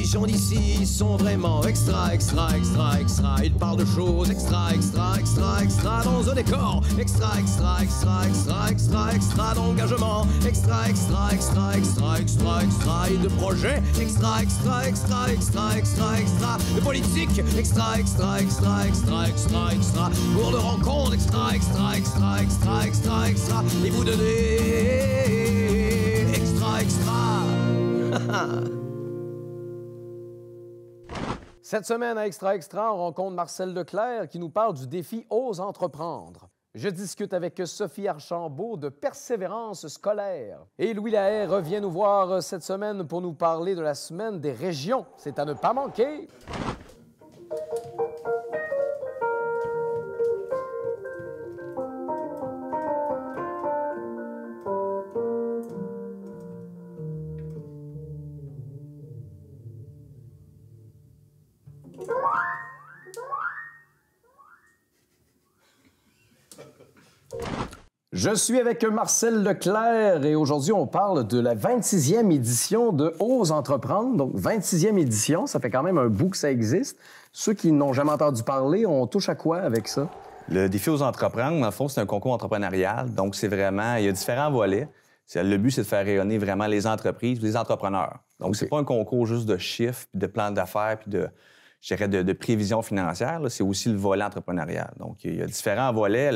gens d'ici sont vraiment extra, extra, extra, extra. Ils parlent de choses extra, extra, extra, extra dans un décor. Extra, extra, extra, extra, extra, extra d'engagement. Extra, extra, extra, extra, extra, extra. Et de projets. Extra, extra, extra, extra, extra, extra. De politique. Extra, extra, extra, extra, extra, extra. Pour de rencontres. Extra, extra, extra, extra, extra, extra. Et vous donnez extra, extra. Cette semaine à Extra Extra, on rencontre Marcel Leclerc qui nous parle du défi Ose entreprendre. Je discute avec Sophie Archambault de persévérance scolaire. Et Louis Lahaye revient nous voir cette semaine pour nous parler de la semaine des régions. C'est à ne pas manquer. Je suis avec Marcel Leclerc et aujourd'hui, on parle de la 26e édition de Ose entreprendre. Donc, 26e édition, ça fait quand même un bout que ça existe. Ceux qui n'ont jamais entendu parler, on touche à quoi avec ça? Le défi Ose entreprendre, dans le fond, c'est un concours entrepreneurial. Donc, c'est vraiment, il y a différents volets. Le but, c'est de faire rayonner vraiment les entreprises, les entrepreneurs. Donc, c'est pas un concours juste de chiffres, puis de plans d'affaires, puis je dirais de prévision financière. C'est aussi le volet entrepreneurial. Donc, il y a différents volets.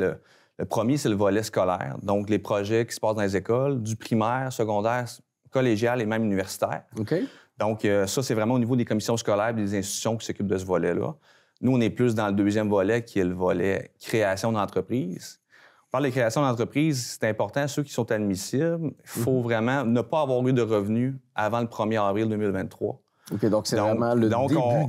Le premier, c'est le volet scolaire. Donc, les projets qui se passent dans les écoles, du primaire, secondaire, collégial et même universitaire. OK. Donc, ça, c'est vraiment au niveau des commissions scolaires et des institutions qui s'occupent de ce volet-là. Nous, on est plus dans le deuxième volet, qui est le volet création d'entreprise. On parle de création d'entreprise, c'est important, ceux qui sont admissibles, il faut vraiment ne pas avoir eu de revenus avant le 1er avril 2023. OK, donc c'est vraiment le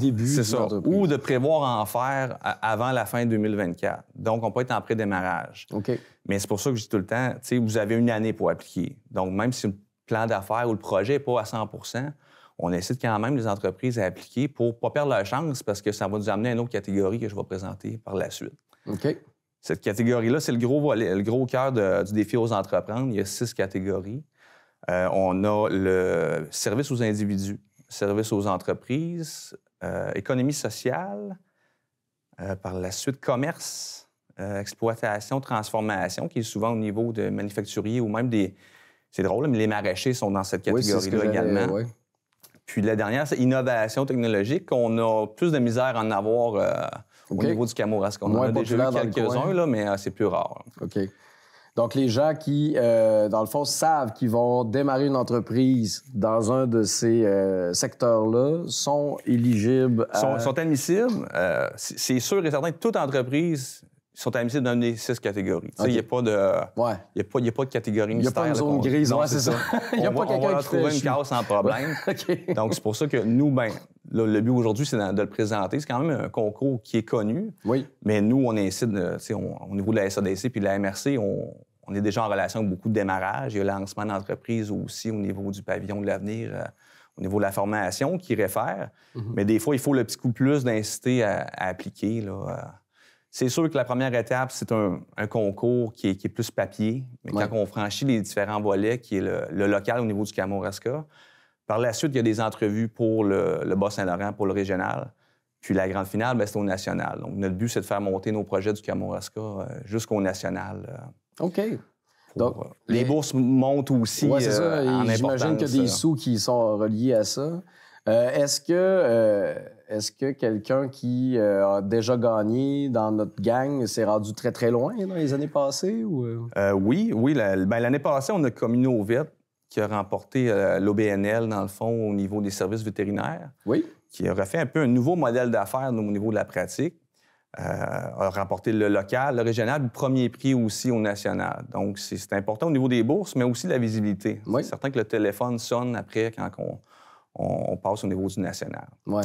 début c'est ça. d'entreprise. Ou de prévoir en faire avant la fin 2024. Donc, on peut être en pré-démarrage. OK. Mais c'est pour ça que je dis tout le temps, vous avez une année pour appliquer. Donc, même si le plan d'affaires ou le projet n'est pas à 100 % on incite quand même les entreprises à appliquer pour ne pas perdre leur chance parce que ça va nous amener à une autre catégorie que je vais présenter par la suite. OK. Cette catégorie-là, c'est le gros volet, le gros cœur du défi Ose entreprendre. Il y a 6 catégories. On a le service aux individus, service aux entreprises, économie sociale, par la suite commerce, exploitation, transformation, qui est souvent au niveau de manufacturiers ou même des... C'est drôle, mais les maraîchers sont dans cette catégorie-là également. Ouais. Puis la dernière, c'est innovation technologique. On a plus de misère à en avoir au niveau du Kamouraska. On en a déjà eu quelques-uns, là, mais c'est plus rare. OK. Donc, les gens qui, dans le fond, savent qu'ils vont démarrer une entreprise dans un de ces secteurs-là sont éligibles à... Sont admissibles. C'est sûr et certain que toute entreprise sont admissibles dans une des 6 catégories. Il n'y a pas de... Il y a pas de catégorie mystère. Il n'y a pas une zone grise. Non, c'est ça. Il n'y a pas quelqu'un qui trouver une case sans problème. OK. Donc, c'est pour ça que nous, le but aujourd'hui, c'est de le présenter. C'est quand même un concours qui est connu. Oui. Mais nous, on incite, au niveau de la SADC puis de la MRC, on est déjà en relation avec beaucoup de démarrages. Il y a le lancement d'entreprise aussi au niveau du pavillon de l'avenir, au niveau de la formation qui réfère. Mais des fois, il faut le petit coup de plus d'inciter à appliquer, là. C'est sûr que la première étape, c'est un concours qui est plus papier. Mais quand on franchit les différents volets, qui est le local au niveau du Kamouraska, par la suite, il y a des entrevues pour le Bas-Saint-Laurent, pour le régional. Puis la grande finale, c'est au national. Donc, notre but, c'est de faire monter nos projets du Kamouraska jusqu'au national. OK. Donc, les bourses montent aussi c'est ça. en importance. J'imagine qu'il y a des sous qui sont reliés à ça. Est-ce que quelqu'un qui a déjà gagné dans notre gang s'est rendu très, très loin dans les années passées? Ou... Oui. L'année passée, on a Communovette qui a remporté l'OBNL, dans le fond, au niveau des services vétérinaires. Oui. Qui a refait un peu un nouveau modèle d'affaires au niveau de la pratique. A remporté le local, le régional, le premier prix aussi au national. Donc, c'est important au niveau des bourses, mais aussi la visibilité. Oui. C'est certain que le téléphone sonne après quand on passe au niveau du national. Ouais.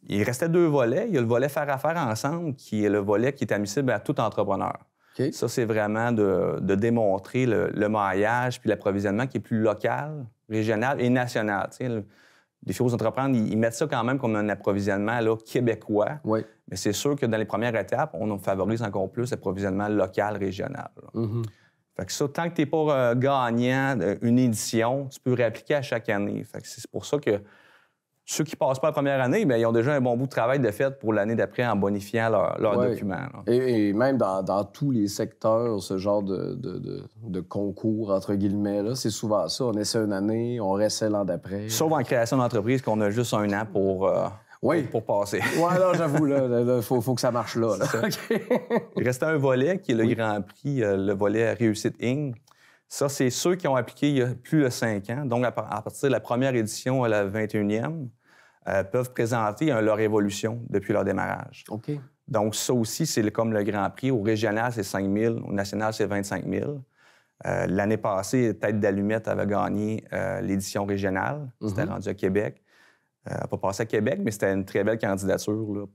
Il restait 2 volets. Il y a le volet faire affaire ensemble, qui est le volet qui est admissible à tout entrepreneur. Okay. Ça, c'est vraiment de démontrer le maillage puis l'approvisionnement qui est plus local, régional et national. Les défi Ose entreprendre, ils mettent ça quand même comme un approvisionnement là, québécois. Oui. Mais c'est sûr que dans les premières étapes, on favorise encore plus l'approvisionnement local, régional. Fait que ça, tant que tu n'es pas gagnant une édition, tu peux réappliquer à chaque année. Fait que c'est pour ça que Ceux qui ne passent pas la première année, bien, ils ont déjà un bon bout de travail de fait pour l'année d'après en bonifiant leurs documents. Là. Et même dans tous les secteurs, ce genre de concours, entre guillemets, là, c'est souvent ça. On essaie une année, on réessaie l'an d'après. Sauf en création d'entreprise, qu'on a juste un an pour passer. Oui, là, j'avoue, il faut que ça marche là. Okay. Il restait un volet qui est le Grand Prix, le volet Réussite Inc. Ça, c'est ceux qui ont appliqué il y a plus de 5 ans. Donc, à partir de la première édition à la 21e, peuvent présenter leur évolution depuis leur démarrage. OK. Donc, ça aussi, c'est comme le Grand Prix. Au régional, c'est 5 000. Au national, c'est 25 000. L'année passée, Tête d'Allumette avait gagné l'édition régionale. C'était rendu à Québec. Elle n'a pas passé à Québec, mais c'était une très belle candidature là,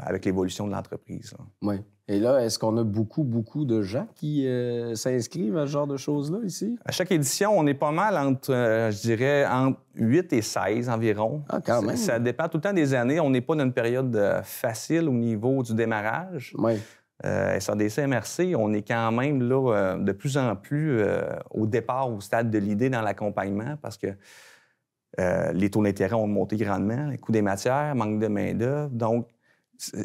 avec l'évolution de l'entreprise. Oui. Et là, est-ce qu'on a beaucoup de gens qui s'inscrivent à ce genre de choses-là ici? À chaque édition, on est pas mal entre, je dirais, entre 8 et 16 environ. Ah, quand même! Ça dépend tout le temps des années. On n'est pas dans une période facile au niveau du démarrage. Oui. SADC, MRC, on est quand même là de plus en plus au départ, au stade de l'idée dans l'accompagnement parce que les taux d'intérêt ont monté grandement, les coûts des matières, manque de main-d'œuvre. Donc, je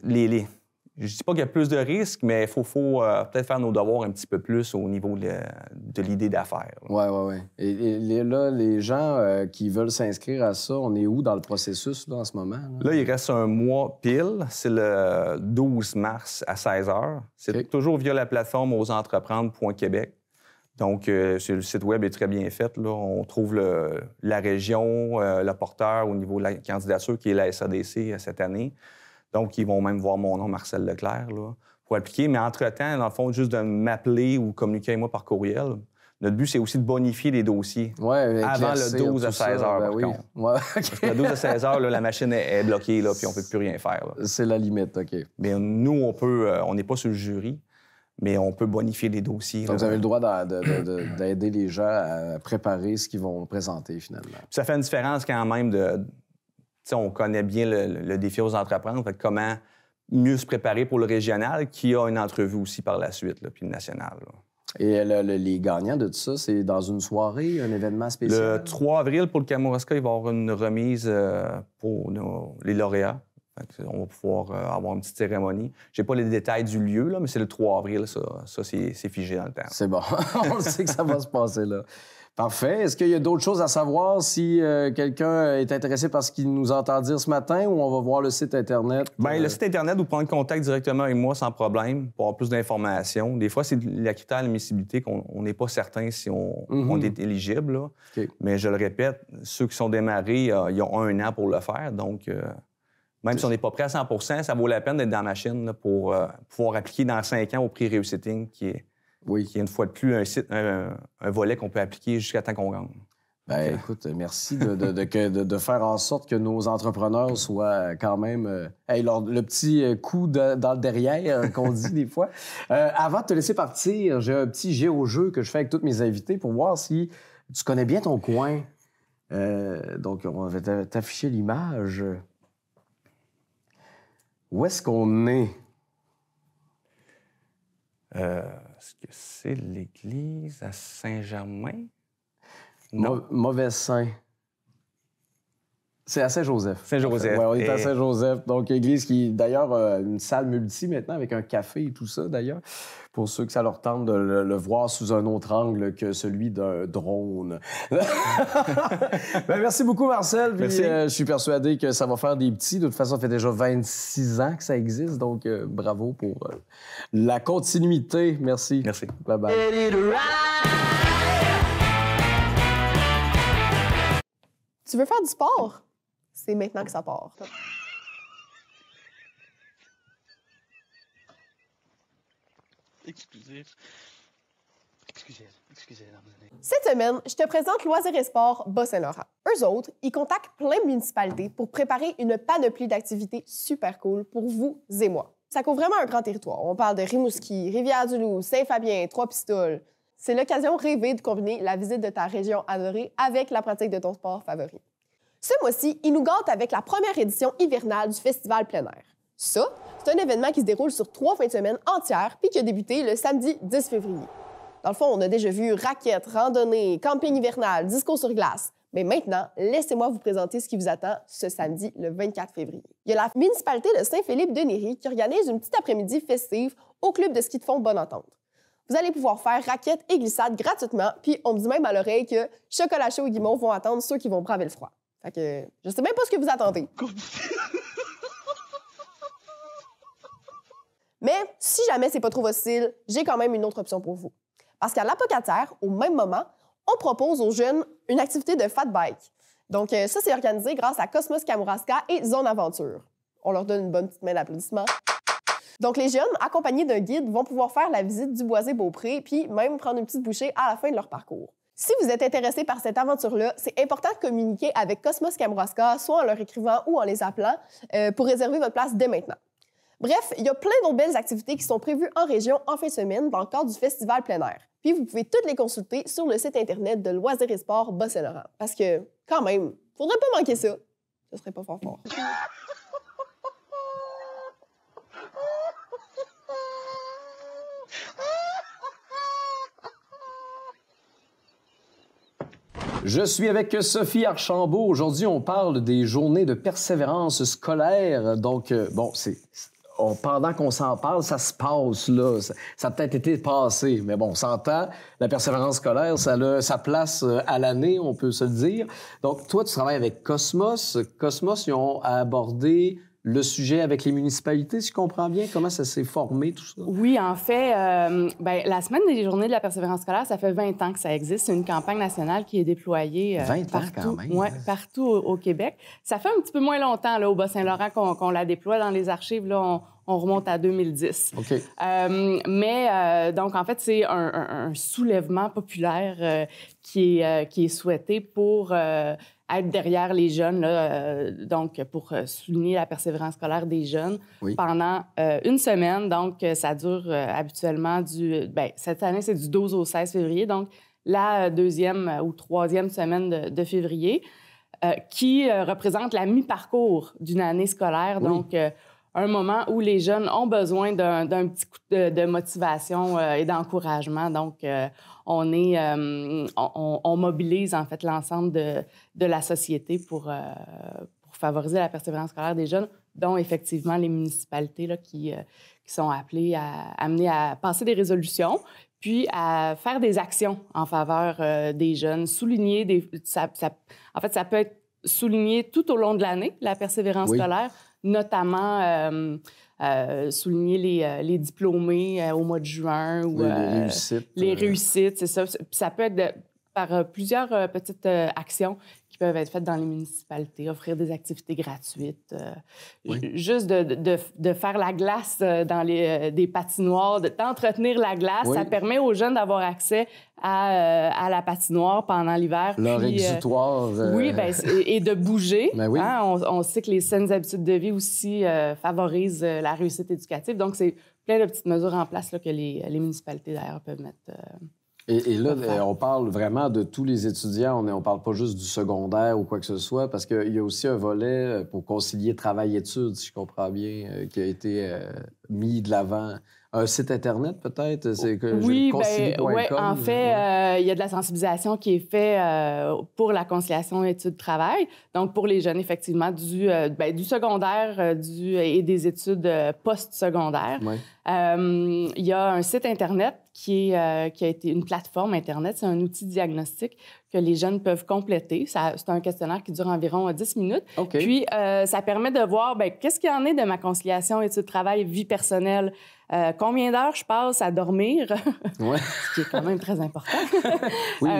ne dis pas qu'il y a plus de risques, mais il faut peut-être faire nos devoirs un petit peu plus au niveau de l'idée d'affaires. Oui. Et là, les gens qui veulent s'inscrire à ça, on est où dans le processus là, en ce moment? Là, il reste un mois pile. C'est le 12 mars à 16 h. C'est toujours via la plateforme oseentreprendre.québec. Donc, le site web est très bien fait. Là. On trouve la région, le porteur au niveau de la candidature, qui est la SADC cette année. Donc, ils vont même voir mon nom, Marcel Leclerc, là, pour appliquer. Mais entre-temps, dans le fond, juste de m'appeler ou communiquer avec moi par courriel. Notre but, c'est aussi de bonifier les dossiers avant le 12 à 16 heures, par contre. Ouais, Parce que le 12 à 16 heures, là, la machine est bloquée, là, puis on ne peut plus rien faire. Là. C'est la limite, OK. Mais nous, on n'est pas sur le jury, mais on peut bonifier les dossiers. Donc, vous avez le droit d'aider les gens à préparer ce qu'ils vont présenter, finalement. Puis ça fait une différence quand même on connaît bien le défi aux entreprises. Fait comment mieux se préparer pour le régional, qui a une entrevue aussi par la suite, là, puis le national. Là. Et les gagnants de tout ça, c'est dans une soirée, un événement spécial? Le 3 avril, pour le Kamouraska, il va y avoir une remise pour les lauréats. On va pouvoir avoir une petite cérémonie. Je n'ai pas les détails du lieu, là, mais c'est le 3 avril, ça c'est figé dans le temps. C'est bon. On sait que ça va se passer là. Parfait. Est-ce qu'il y a d'autres choses à savoir si quelqu'un est intéressé par ce qu'il nous entend dire ce matin ou on va voir le site Internet? Bien, le site Internet, vous prendre contact directement avec moi sans problème pour avoir plus d'informations. Des fois, c'est la critère d'admissibilité qu'on n'est pas certain si on est éligible. Là. Okay. Mais je le répète, ceux qui sont démarrés, ils ont 1 an pour le faire. Donc, même si on n'est pas prêt à 100 %, ça vaut la peine d'être dans la machine là, pour pouvoir appliquer dans 5 ans au prix Réussite Inc, qui est une fois de plus un volet qu'on peut appliquer jusqu'à temps qu'on gagne. Bien, écoute, merci de faire en sorte que nos entrepreneurs soient quand même... le petit coup dans le derrière qu'on dit des fois. Avant de te laisser partir, j'ai un petit géo-jeu que je fais avec tous mes invités pour voir si tu connais bien ton coin. Donc, on va t'afficher l'image. Où est-ce qu'on est? Est-ce que c'est l'église à Saint-Germain? Non. Mauvais Saint. C'est à Saint-Joseph. Saint-Joseph. Oui, on est à Saint-Joseph. Donc, église qui, d'ailleurs, une salle multi maintenant avec un café et tout ça, d'ailleurs, pour ceux que ça leur tente de le voir sous un autre angle que celui d'un drone. Merci beaucoup, Marcel. Puis, je suis persuadé que ça va faire des petits. De toute façon, ça fait déjà 26 ans que ça existe. Donc, bravo pour la continuité. Merci. Merci. Bye-bye. Tu veux faire du sport? C'est maintenant que ça part. Excusez. Cette semaine, je te présente Loisirs et Sports Bas-Saint-Laurent. Eux autres, ils contactent plein de municipalités pour préparer une panoplie d'activités super cool pour vous et moi. Ça couvre vraiment un grand territoire. On parle de Rimouski, Rivière-du-Loup, Saint-Fabien, Trois-Pistoles. C'est l'occasion rêvée de combiner la visite de ta région adorée avec la pratique de ton sport favori. Ce mois-ci, ils nous gâtent avec la première édition hivernale du Festival plein air. Ça, c'est un événement qui se déroule sur 3 fins de semaine entières puis qui a débuté le samedi 10 février. Dans le fond, on a déjà vu raquettes, randonnées, camping hivernal, disco sur glace. Mais maintenant, laissez-moi vous présenter ce qui vous attend ce samedi, le 24 février. Il y a la municipalité de Saint-Philippe-de-Néry qui organise une petite après-midi festive au club de ski de fond Bonne Entente. Vous allez pouvoir faire raquettes et glissades gratuitement, puis on me dit même à l'oreille que chocolat chaud et guimauve vont attendre ceux qui vont braver le froid. Fait que je sais même pas ce que vous attendez. Mais si jamais c'est pas trop votre style, j'ai quand même une autre option pour vous. Parce qu'à l'Apocataire, au même moment, on propose aux jeunes une activité de fat bike. Donc ça, c'est organisé grâce à Cosmos Kamouraska et Zone Aventure. On leur donne une bonne petite main d'applaudissement. Donc les jeunes, accompagnés d'un guide, vont pouvoir faire la visite du Boisé-Beaupré puis même prendre une petite bouchée à la fin de leur parcours. Si vous êtes intéressé par cette aventure-là, c'est important de communiquer avec Cosmos Kamouraska, soit en leur écrivant ou en les appelant, pour réserver votre place dès maintenant. Bref, il y a plein d'autres belles activités qui sont prévues en région en fin de semaine dans le cadre du festival plein air. Puis vous pouvez toutes les consulter sur le site Internet de Loisirs et Sports Bas-Saint-Laurent. Parce que, quand même, faudrait pas manquer ça. Ce serait pas fort fort. Je suis avec Sophie Archambault. Aujourd'hui, on parle des journées de persévérance scolaire. Donc, pendant qu'on s'en parle, ça se passe là. Ça a peut-être été passé, mais bon, on s'entend. La persévérance scolaire, ça a sa place à l'année, on peut se le dire. Donc, toi, tu travailles avec Cosmos. Cosmos, ils ont abordé le sujet avec les municipalités, si je comprends bien. Comment ça s'est formé, tout ça? Oui, en fait, la Semaine des journées de la persévérance scolaire, ça fait 20 ans que ça existe. C'est une campagne nationale qui est déployée 20 partout, ans quand même. Ouais, partout au Québec. Ça fait un petit peu moins longtemps là, au Bas-Saint-Laurent qu'on la déploie. Dans les archives, là, on remonte à 2010. OK. Donc, en fait, c'est un soulèvement populaire qui est souhaité pour être derrière les jeunes, là, donc pour souligner la persévérance scolaire des jeunes pendant une semaine. Donc, ça dure habituellement cette année, c'est du 12 au 16 février, donc la deuxième ou troisième semaine de février, qui représente la mi-parcours d'une année scolaire. Oui. Donc, un moment où les jeunes ont besoin d'un petit coup de motivation et d'encouragement. Donc, on mobilise en fait l'ensemble de la société pour favoriser la persévérance scolaire des jeunes, dont effectivement les municipalités là, qui sont appelées à amener à passer des résolutions, puis à faire des actions en faveur des jeunes, souligner en fait, ça peut être souligné tout au long de l'année, la persévérance scolaire, notamment souligner les diplômés au mois de juin ou les réussites, c'est ça. Puis ça peut être par plusieurs petites actions qui peuvent être faites dans les municipalités, offrir des activités gratuites, juste de faire la glace dans des patinoires, d'entretenir la glace. Ça permet aux jeunes d'avoir accès à la patinoire pendant l'hiver. Leur exutoire. Oui, et de bouger. Oui. Hein? On sait que les saines habitudes de vie aussi favorisent la réussite éducative. Donc, c'est plein de petites mesures en place là, que les municipalités, d'ailleurs, peuvent mettre... Et là, on parle vraiment de tous les étudiants. On ne parle pas juste du secondaire ou quoi que ce soit, parce qu'il y a aussi un volet pour concilier travail-études, si je comprends bien, qui a été mis de l'avant. Un site Internet, peut-être? Oui, en fait, il y a de la sensibilisation qui est faite pour la conciliation études-travail. Donc, pour les jeunes, effectivement, du secondaire et des études post-secondaires. Oui. Il y a un site Internet qui a été une plateforme Internet. C'est un outil diagnostique que les jeunes peuvent compléter. C'est un questionnaire qui dure environ 10 minutes. Okay. Puis, ça permet de voir qu'est-ce qu'il y en est de ma conciliation études-travail, vie personnelle. Combien d'heures je passe à dormir, ce qui est quand même très important. Oui,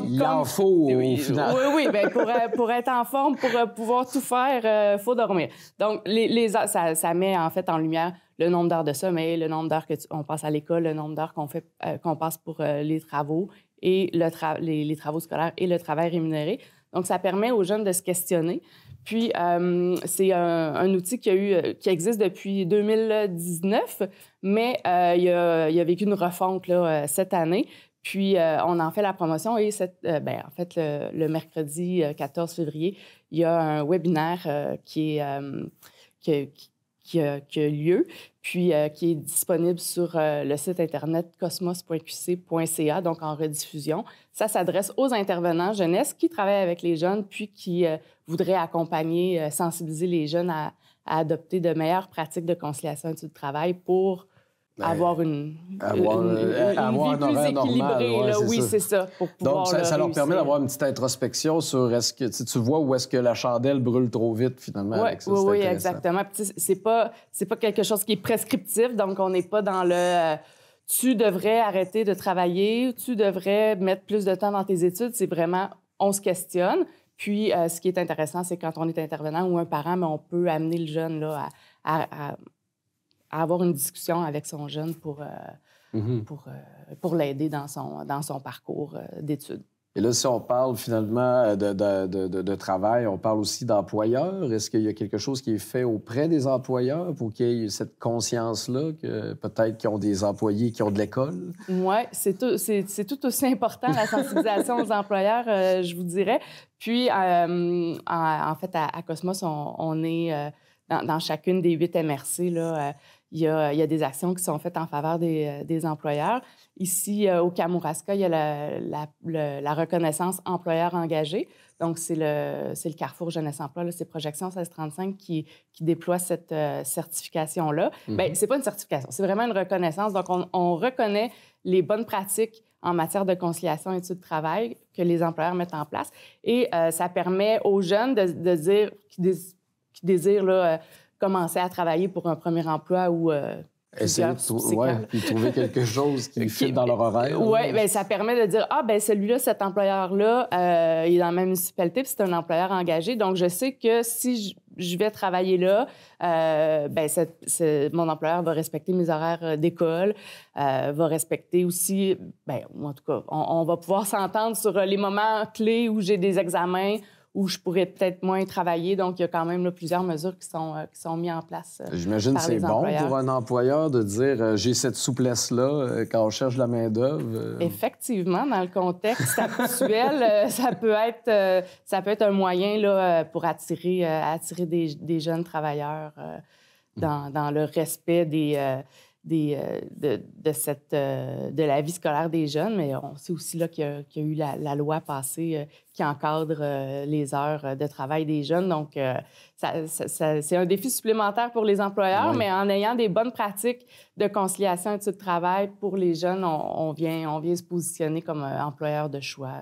il en faut au final. Oui, pour être en forme, pour pouvoir tout faire, il faut dormir. Donc, ça met en fait en lumière le nombre d'heures de sommeil, le nombre d'heures qu'on passe à l'école, le nombre d'heures qu'on passe pour les travaux et les travaux scolaires et le travail rémunéré. Donc, ça permet aux jeunes de se questionner. Puis, c'est un outil qui existe depuis 2019, mais il a vécu une refonte là, cette année. Puis, on en fait la promotion et en fait, le mercredi 14 février, il y a un webinaire qui qui a lieu, puis qui est disponible sur le site Internet cosmos.qc.ca, donc en rediffusion. Ça s'adresse aux intervenants jeunesse qui travaillent avec les jeunes, puis qui voudraient accompagner, sensibiliser les jeunes à adopter de meilleures pratiques de conciliation et de travail pour avoir une vie plus équilibrée. Normal, oui, c'est ça. Donc, ça leur permet d'avoir une petite introspection sur est-ce que tu vois où est-ce que la chandelle brûle trop vite, finalement. Avec ça, oui, exactement. C'est pas quelque chose qui est prescriptif, donc on n'est pas dans le tu devrais arrêter de travailler, tu devrais mettre plus de temps dans tes études. C'est vraiment, on se questionne. Puis, ce qui est intéressant, c'est quand on est intervenant ou un parent, mais on peut amener le jeune là, à avoir une discussion avec son jeune pour l'aider dans son parcours d'études. Et là, si on parle finalement de travail, on parle aussi d'employeurs. Est-ce qu'il y a quelque chose qui est fait auprès des employeurs pour qu'il y ait cette conscience-là que peut-être qu'ils ont des employés qui ont de l'école? Oui, c'est tout aussi important, la sensibilisation aux employeurs, je vous dirais. Puis, en fait, à Cosmos, on est dans chacune des 8 MRC, là, il y a des actions qui sont faites en faveur des employeurs. Ici, au Kamouraska, il y a la reconnaissance employeur engagé. Donc, c'est le Carrefour Jeunesse Emploi, là, c'est Projection 1635 qui déploie cette certification-là. Bien, c'est pas une certification, c'est vraiment une reconnaissance. Donc, on reconnaît les bonnes pratiques en matière de conciliation études-travail que les employeurs mettent en place. Et ça permet aux jeunes de dire qui désirent là, commencer à travailler pour un premier emploi ou essayer de trouver quelque chose qui fit dans leur horaire. Oui, bien, ça permet de dire, celui-là, cet employeur-là, il est dans la même municipalité, puis c'est un employeur engagé. Donc, je sais que si je vais travailler là, mon employeur va respecter mes horaires d'école, va respecter aussi, en tout cas, on va pouvoir s'entendre sur les moments clés où j'ai des examens, où je pourrais peut-être moins travailler. Donc, il y a quand même là, plusieurs mesures qui sont mises en place. J'imagine que c'est bon pour un employeur de dire j'ai cette souplesse-là quand on cherche de la main-d'œuvre. Effectivement, dans le contexte actuel, ça peut être un moyen là, pour attirer des jeunes travailleurs dans le respect de la vie scolaire des jeunes, mais on sait aussi là, qu'il y a eu la loi passée qui encadre les heures de travail des jeunes. Donc, c'est un défi supplémentaire pour les employeurs, mais en ayant des bonnes pratiques de conciliation études-travail pour les jeunes, on vient se positionner comme employeur de choix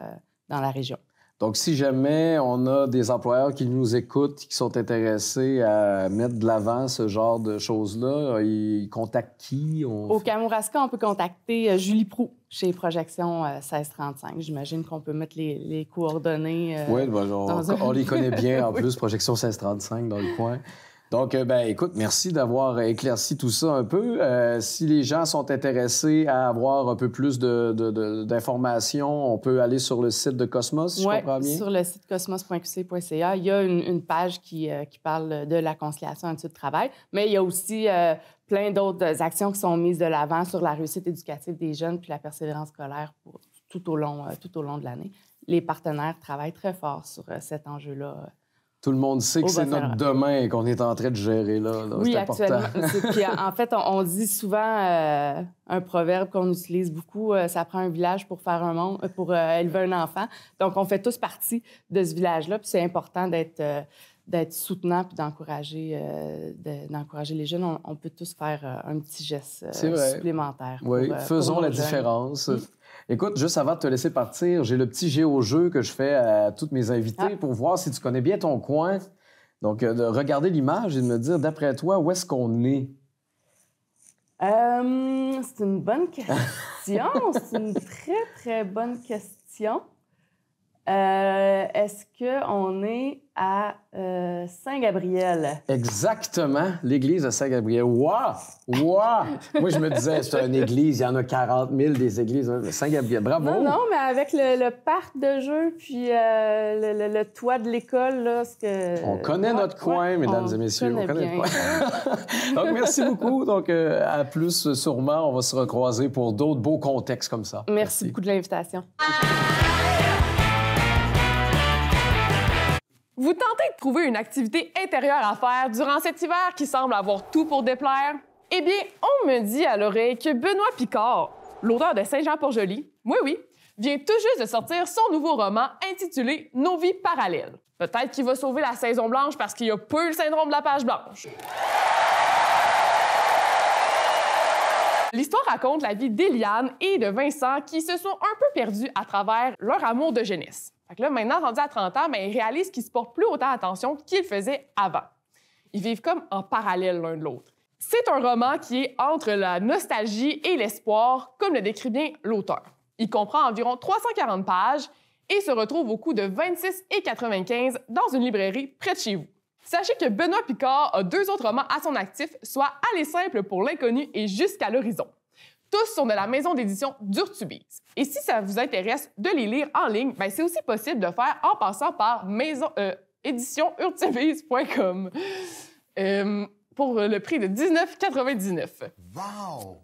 dans la région. Donc, si jamais on a des employeurs qui nous écoutent, qui sont intéressés à mettre de l'avant ce genre de choses-là, ils contactent qui? Au Kamouraska, on peut contacter Julie Proulx chez Projection 1635. J'imagine qu'on peut mettre les coordonnées. Oui, on les connaît bien en plus, Projection 1635 dans le coin. Donc, écoute, merci d'avoir éclairci tout ça un peu. Si les gens sont intéressés à avoir un peu plus d'informations, on peut aller sur le site de Cosmos, si je comprends bien? Sur le site cosmos.qc.ca, il y a une page qui parle de la conciliation études-travail, mais il y a aussi plein d'autres actions qui sont mises de l'avant sur la réussite éducative des jeunes puis la persévérance scolaire tout au long de l'année. Les partenaires travaillent très fort sur cet enjeu-là. Tout le monde sait que c'est notre demain qu'on est en train de gérer là. Oui, c'est important. actuellement. Puis, en fait, on dit souvent un proverbe qu'on utilise beaucoup, ça prend un village pour faire un monde, pour élever un enfant. Donc, on fait tous partie de ce village-là. Puis c'est important d'être soutenant puis d'encourager les jeunes. On peut tous faire un petit geste supplémentaire. Oui, faisons la différence. Écoute, juste avant de te laisser partir, j'ai le petit géo-jeu que je fais à tous mes invités pour voir si tu connais bien ton coin. Donc, de regarder l'image et de me dire, d'après toi, où est-ce qu'on est? C'est une bonne question. C'est une très, très bonne question. Est-ce qu'on est à Saint-Gabriel? Exactement, l'église de Saint-Gabriel. Wow! Moi, je me disais, c'est une église, il y en a 40 000 des églises. Saint-Gabriel, bravo! Non, mais avec le parc de jeux puis le toit de l'école, là, on connaît notre coin, mesdames et messieurs. On connaît bien. Donc, merci beaucoup. Donc, à plus, sûrement, on va se recroiser pour d'autres beaux contextes comme ça. Merci beaucoup de l'invitation. Vous tentez de trouver une activité intérieure à faire durant cet hiver qui semble avoir tout pour déplaire? Eh bien, on me dit à l'oreille que Benoît Picard, l'auteur de Saint-Jean-Port-Joli, oui, vient tout juste de sortir son nouveau roman intitulé Nos vies parallèles. Peut-être qu'il va sauver la saison blanche parce qu'il n'y a pas eu le syndrome de la page blanche. L'histoire raconte la vie d'Éliane et de Vincent qui se sont un peu perdus à travers leur amour de jeunesse. Fait que là, maintenant, rendu à 30 ans, ils réalisent qu'ils se portent plus autant attention qu'ils faisaient avant. Ils vivent comme en parallèle l'un de l'autre. C'est un roman qui est entre la nostalgie et l'espoir, comme le décrit bien l'auteur. Il comprend environ 340 pages et se retrouve au coût de 26,95 $ dans une librairie près de chez vous. Sachez que Benoît Picard a 2 autres romans à son actif, soit Aller simple pour l'inconnu et Jusqu'à l'horizon. Tous sont de la maison d'édition d'Urtubise. Et si ça vous intéresse de les lire en ligne, c'est aussi possible de faire en passant par éditionurtubise.com pour le prix de 19,99 $. Wow!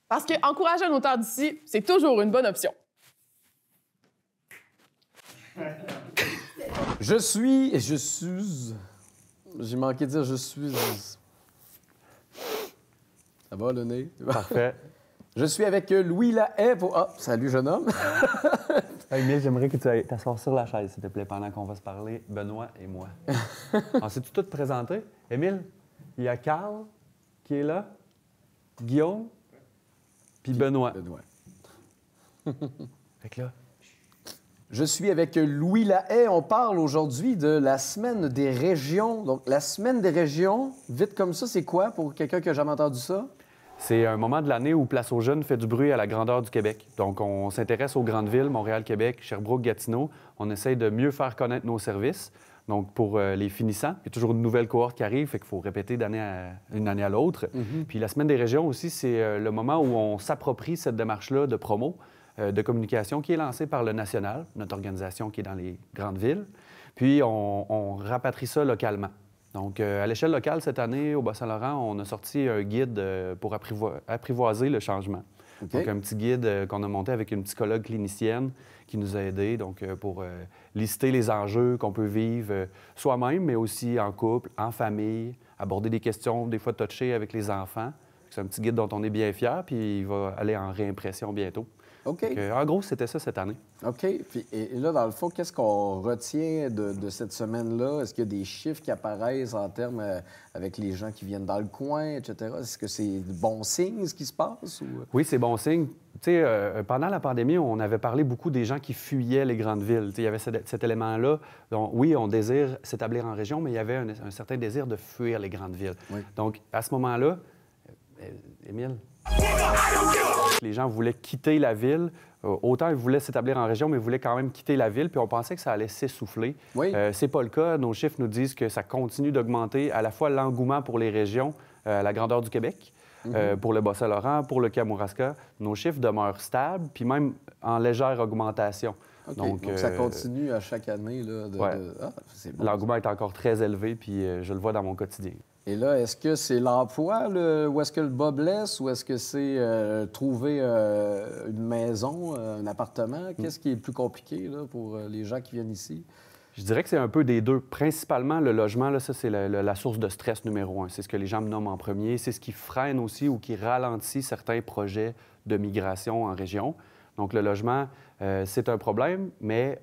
Parce qu'encourager un auteur d'ici, c'est toujours une bonne option. J'ai manqué de dire je suis. Ça va, le nez? Parfait. Je suis avec Louis Lahaye pour... Ah, salut, jeune homme. Émile, j'aimerais que tu t'assoies sur la chaise, s'il te plaît, pendant qu'on va se parler, Benoît et moi. On s'est tout présenté. Émile, il y a Carl qui est là, Guillaume, puis Benoît. Fait que là... Je suis avec Louis Lahaye. On parle aujourd'hui de la Semaine des régions. Donc, la Semaine des régions, vite comme ça, c'est quoi pour quelqu'un qui n'a jamais entendu ça? C'est un moment de l'année où Place aux jeunes fait du bruit à la grandeur du Québec. Donc, on s'intéresse aux grandes villes, Montréal, Québec, Sherbrooke, Gatineau. On essaye de mieux faire connaître nos services. Donc, pour les finissants, il y a toujours une nouvelle cohorte qui arrive, fait qu'il faut répéter d'une année à l'autre. Puis la Semaine des régions aussi, c'est le moment où on s'approprie cette démarche-là de promo, de communication qui est lancée par le National, notre organisation qui est dans les grandes villes. Puis, on rapatrie ça localement. Donc, à l'échelle locale, cette année, au Bas-Saint-Laurent, on a sorti un guide pour apprivoiser le changement. Okay. Donc, un petit guide qu'on a monté avec une psychologue clinicienne qui nous a aidés pour lister les enjeux qu'on peut vivre soi-même, mais aussi en couple, en famille, aborder des questions des fois touchées avec les enfants. C'est un petit guide dont on est bien fiers, puis il va aller en réimpression bientôt. OK. Donc, en gros, c'était ça cette année. OK. Puis, et là, dans le fond, qu'est-ce qu'on retient de cette semaine-là? Est-ce qu'il y a des chiffres qui apparaissent en termes avec les gens qui viennent dans le coin, etc.? Est-ce que c'est bon signe, ce qui se passe? Ou... Oui, c'est bon signe. Tu sais, pendant la pandémie, on avait parlé beaucoup des gens qui fuyaient les grandes villes. Il y avait cet élément-là. Donc, oui, on désire s'établir en région, mais il y avait un certain désir de fuir les grandes villes. Oui. Donc, à ce moment-là, Émile... Les gens voulaient quitter la ville. Autant ils voulaient s'établir en région, mais ils voulaient quand même quitter la ville, puis on pensait que ça allait s'essouffler. Oui. C'est pas le cas. Nos chiffres nous disent que ça continue d'augmenter à la fois l'engouement pour les régions, à la grandeur du Québec, pour le Bas-Saint-Laurent, pour le Kamouraska. Nos chiffres demeurent stables, puis même en légère augmentation. Okay. Donc ça continue à chaque année. Là, c'est bon. L'engouement est encore très élevé, puis je le vois dans mon quotidien. Et là, est-ce que c'est l'emploi, ou est-ce que le bas blesse, ou est-ce que c'est trouver une maison, un appartement? Qu'est-ce qui est le plus compliqué là, pour les gens qui viennent ici? Je dirais que c'est un peu des deux. Principalement, le logement, là, ça, c'est la source de stress numéro 1. C'est ce que les gens me nomment en premier. C'est ce qui freine aussi ou qui ralentit certains projets de migration en région. Donc, le logement, c'est un problème, mais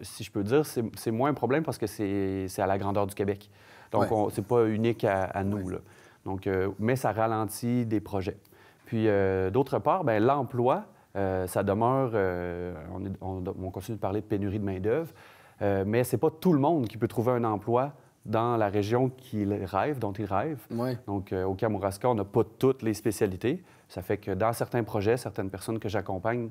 si je peux dire, c'est moins un problème parce que c'est à la grandeur du Québec. Donc, c'est pas unique à nous. Là. Donc, mais ça ralentit des projets. Puis, d'autre part, l'emploi, ça demeure... on continue de parler de pénurie de main-d'œuvre, mais c'est pas tout le monde qui peut trouver un emploi dans la région dont il rêve. Oui. Donc, au Kamouraska, on n'a pas toutes les spécialités. Ça fait que dans certains projets, certaines personnes que j'accompagne...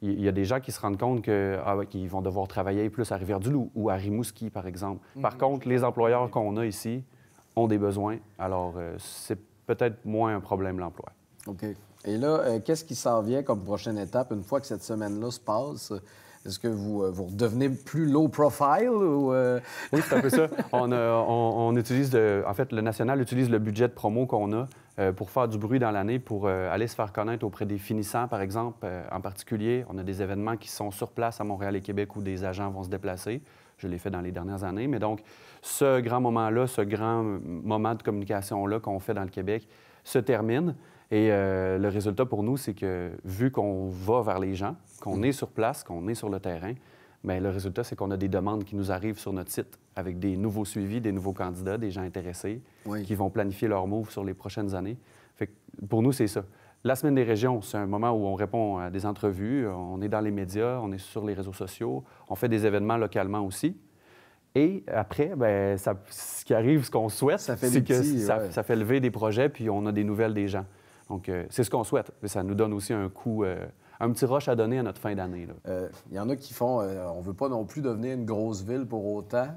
il y a des gens qui se rendent compte qu'ils vont devoir travailler plus à Rivière-du-Loup ou à Rimouski, par exemple. Par contre, les employeurs qu'on a ici ont des besoins. Alors, c'est peut-être moins un problème, l'emploi. OK. Et là, qu'est-ce qui s'en vient comme prochaine étape une fois que cette semaine-là se passe? Est-ce que vous redevenez plus low profile? Ou Oui, c'est un peu ça. On utilise... En fait, le National utilise le budget de promo qu'on a pour faire du bruit dans l'année, pour aller se faire connaître auprès des finissants, par exemple. En particulier, on a des événements qui sont sur place à Montréal et Québec où des agents vont se déplacer. Je l'ai fait dans les dernières années. Mais donc, ce grand moment-là, ce grand moment de communication-là qu'on fait dans le Québec se termine. Et le résultat pour nous, c'est que vu qu'on va vers les gens, qu'on est sur place, qu'on est sur le terrain, bien, le résultat, c'est qu'on a des demandes qui nous arrivent sur notre site avec des nouveaux suivis, des nouveaux candidats, des gens intéressés qui vont planifier leur move sur les prochaines années. Fait que pour nous, c'est ça. La Semaine des régions, c'est un moment où on répond à des entrevues, on est dans les médias, on est sur les réseaux sociaux, on fait des événements localement aussi. Et après, bien, ce qui arrive, ce qu'on souhaite, c'est que ça fait lever des projets, puis on a des nouvelles des gens. Donc, c'est ce qu'on souhaite. Mais ça nous donne aussi un coup, un petit rush à donner à notre fin d'année. Il y en a qui font on ne veut pas non plus devenir une grosse ville pour autant.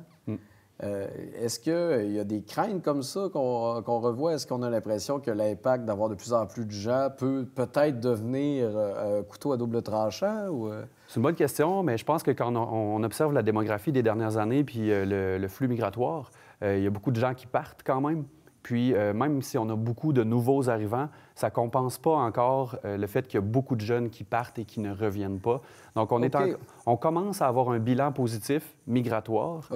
Est-ce qu'il y a des craintes comme ça qu'on revoit? Est-ce qu'on a l'impression que l'impact d'avoir de plus en plus de gens peut peut-être devenir un couteau à double tranchant? Ou... C'est une bonne question, mais je pense que quand on observe la démographie des dernières années puis le flux migratoire, il y a beaucoup de gens qui partent quand même. Puis, même si on a beaucoup de nouveaux arrivants, ça ne compense pas encore le fait qu'il y a beaucoup de jeunes qui partent et qui ne reviennent pas. Donc, on commence à avoir un bilan positif migratoire.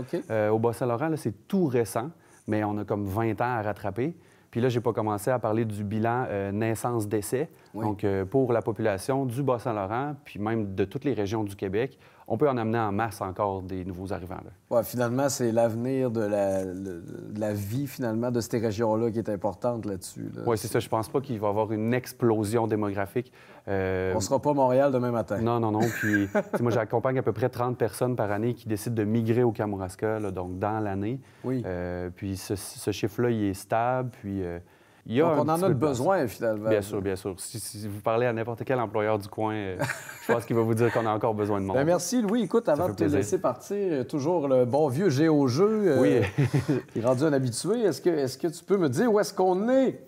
Au Bas-Saint-Laurent, là, c'est tout récent, mais on a comme 20 ans à rattraper. Puis là, je n'ai pas commencé à parler du bilan naissance-décès. Donc, pour la population du Bas-Saint-Laurent, puis même de toutes les régions du Québec, on peut en amener en masse encore des nouveaux arrivants. Ouais, finalement, c'est l'avenir de la vie, finalement, de ces régions-là qui est importante là-dessus. Oui, c'est ça. Je pense pas qu'il va y avoir une explosion démographique. On ne sera pas Montréal demain matin. Non. Puis, moi, j'accompagne à peu près 30 personnes par année qui décident de migrer au Kamouraska, là, donc dans l'année. Puis, ce chiffre-là, il est stable. Puis, il y a donc, on en a besoin, finalement. Bien sûr, bien sûr. Si vous parlez à n'importe quel employeur du coin, je pense qu'il va vous dire qu'on a encore besoin de monde. Bien, merci, Louis. Écoute, avant de te laisser partir, toujours le bon vieux Géo-jeu. Oui. Il est rendu un habitué. Est-ce que tu peux me dire où est-ce qu'on est?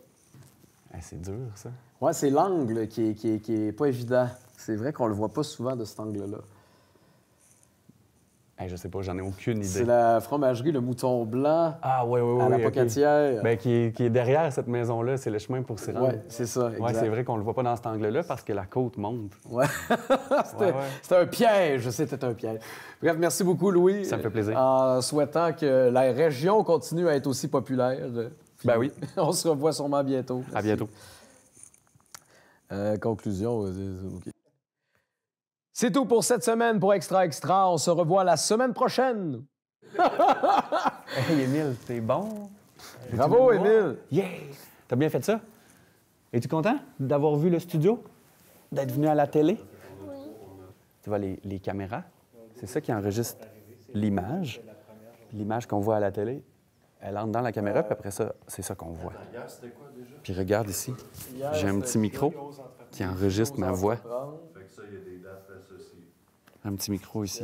C'est dur, ça. Oui, c'est l'angle qui est pas évident. C'est vrai qu'on le voit pas souvent de cet angle-là. Je sais pas, j'en ai aucune idée. C'est la fromagerie Le Mouton Blanc à la Pocatière. Bien, qui est derrière cette maison-là. C'est le chemin pour s'y rendre. Oui, c'est ça, exact. Oui, c'est vrai qu'on le voit pas dans cet angle-là parce que la côte monte. Oui. C'était un piège. C'était un piège. Bref, merci beaucoup, Louis. Ça me fait plaisir. En souhaitant que la région continue à être aussi populaire. Ben oui. On se revoit sûrement bientôt. À bientôt. Conclusion. OK. C'est tout pour cette semaine pour Extra Extra. On se revoit la semaine prochaine. Hey, Émile, t'es bon. Bravo, Émile. Yeah! T'as bien fait ça? Es-tu content d'avoir vu le studio? D'être venu à la télé? Oui. Tu vois, les caméras, c'est ça qui enregistre l'image. L'image qu'on voit à la télé, elle entre dans la caméra, puis après ça, c'est ça qu'on voit. Puis regarde ici, j'ai un petit micro qui enregistre ma voix. Un petit micro ici.